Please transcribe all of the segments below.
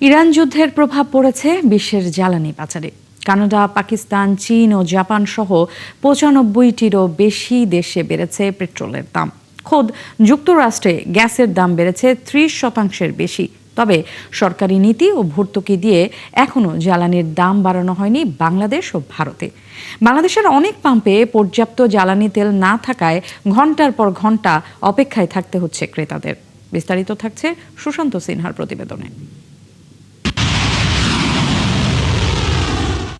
Iran যুদ্ধের প্রভাব পড়েছে বিশ্বের জ্বালানি বাজারে। কানাডা, পাকিস্তান, চীন ও জাপান সহ ৯৫টিরও বেশি দেশে বেড়েছে পেট্রোলের দাম। খোদ যুক্তরাষ্ট্রে গ্যাসের দাম বেড়েছে ৩০% বেশি। তবে সরকারি নীতি ও ভর্তুকি দিয়ে এখনও জ্বালানির দাম বাড়ানো হয়নি বাংলাদেশ ও ভারতে। বাংলাদেশের অনেক পাম্পে পর্যাপ্ত জ্বালানি তেল না থাকায় ঘন্টার পর ঘন্টা অপেক্ষায় থাকতে হচ্ছে ক্রেতাদের। বিস্তারিত থাকছে সুশান্ত সিনহার প্রতিবেদনে।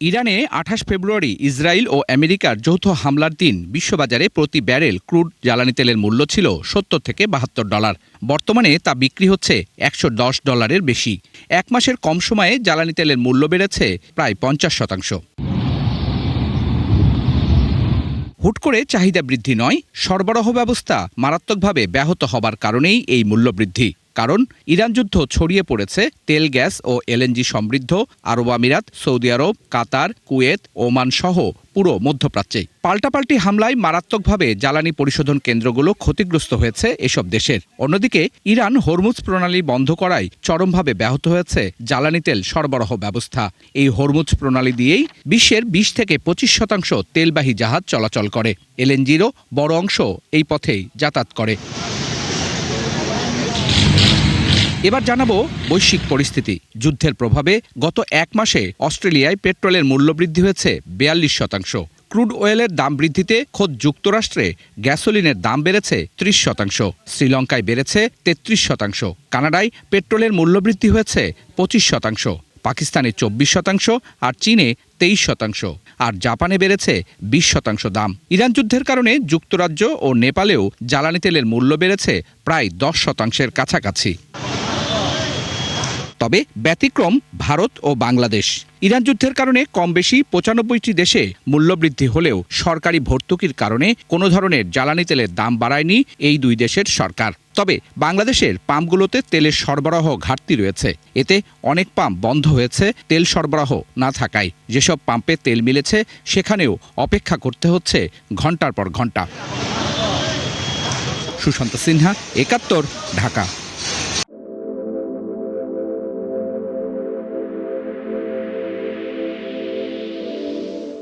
ইরানে ২৮ ফেব্রুয়ারি ইসরায়েল ও আমেরিকার যৌথ হামলার দিন বিশ্ববাজারে প্রতি ব্যারেল ক্রুড জ্বালানি তেলের মূল্য ছিল $৭০ থেকে $৭২। বর্তমানে তা বিক্রি হচ্ছে $১১০ বেশি। এক মাসের কম সময়ে জ্বালানি তেলের মূল্য বেড়েছে প্রায় ৫০%। হুট করে চাহিদা বৃদ্ধি নয়, সরবরাহ ব্যবস্থা মারাত্মকভাবে ব্যাহত হবার কারণেই এই মূল্যবৃদ্ধি। কারণ ইরান যুদ্ধ ছড়িয়ে পড়েছে তেল, গ্যাস ও এলএনজি সমৃদ্ধ আরব আমিরাত, সৌদি আরব, কাতার, কুয়েত, ওমান সহ পুরো মধ্যপ্রাচ্যে। পাল্টাপাল্টি হামলায় মারাত্মকভাবে জ্বালানি পরিশোধন কেন্দ্রগুলো ক্ষতিগ্রস্ত হয়েছে এসব দেশের। অন্যদিকে ইরান হরমুজ প্রণালী বন্ধ করায় চরমভাবে ব্যাহত হয়েছে জ্বালানি তেল সরবরাহ ব্যবস্থা। এই হরমুজ প্রণালী দিয়েই বিশ্বের ২০ থেকে ২৫% তেলবাহী জাহাজ চলাচল করে। এলএনজিরও বড় অংশ এই পথেই যাতায়াত করে। এবার জানাবো বৈশ্বিক পরিস্থিতি। যুদ্ধের প্রভাবে গত এক মাসে অস্ট্রেলিয়ায় পেট্রোলের মূল্য বৃদ্ধি হয়েছে ৪২%। ক্রুড অয়েলের দাম বৃদ্ধিতে খোদ যুক্তরাষ্ট্রে গ্যাসোলিনের দাম বেড়েছে ৩০%, শ্রীলঙ্কায় বেড়েছে ৩৩%, কানাডায় পেট্রোলের মূল্য বৃদ্ধি হয়েছে 25%, পাকিস্তানে 24% আর চীনে 23%, আর জাপানে বেড়েছে 20% দাম। ইরান যুদ্ধের কারণে যুক্তরাজ্য ও নেপালেও জ্বালানি তেলের মূল্য বেড়েছে প্রায় 10%-এর কাছাকাছি। তবে ব্যতিক্রম ভারত ও বাংলাদেশ। ইরান যুদ্ধের কারণে কম বেশি ৯৫টি দেশে মূল্যবৃদ্ধি হলেও সরকারি ভর্তুকির কারণে কোনো ধরনের জ্বালানি তেলের দাম বাড়ায়নি এই দুই দেশের সরকার। তবে বাংলাদেশের পাম্পগুলোতে তেলের সরবরাহ ঘাটতি রয়েছে। এতে অনেক পাম্প বন্ধ হয়েছে তেল সরবরাহ না থাকায়। যেসব পাম্পে তেল মিলেছে সেখানেও অপেক্ষা করতে হচ্ছে ঘন্টার পর ঘন্টা। সুশান্ত সিনহা, একাত্তর, ঢাকা।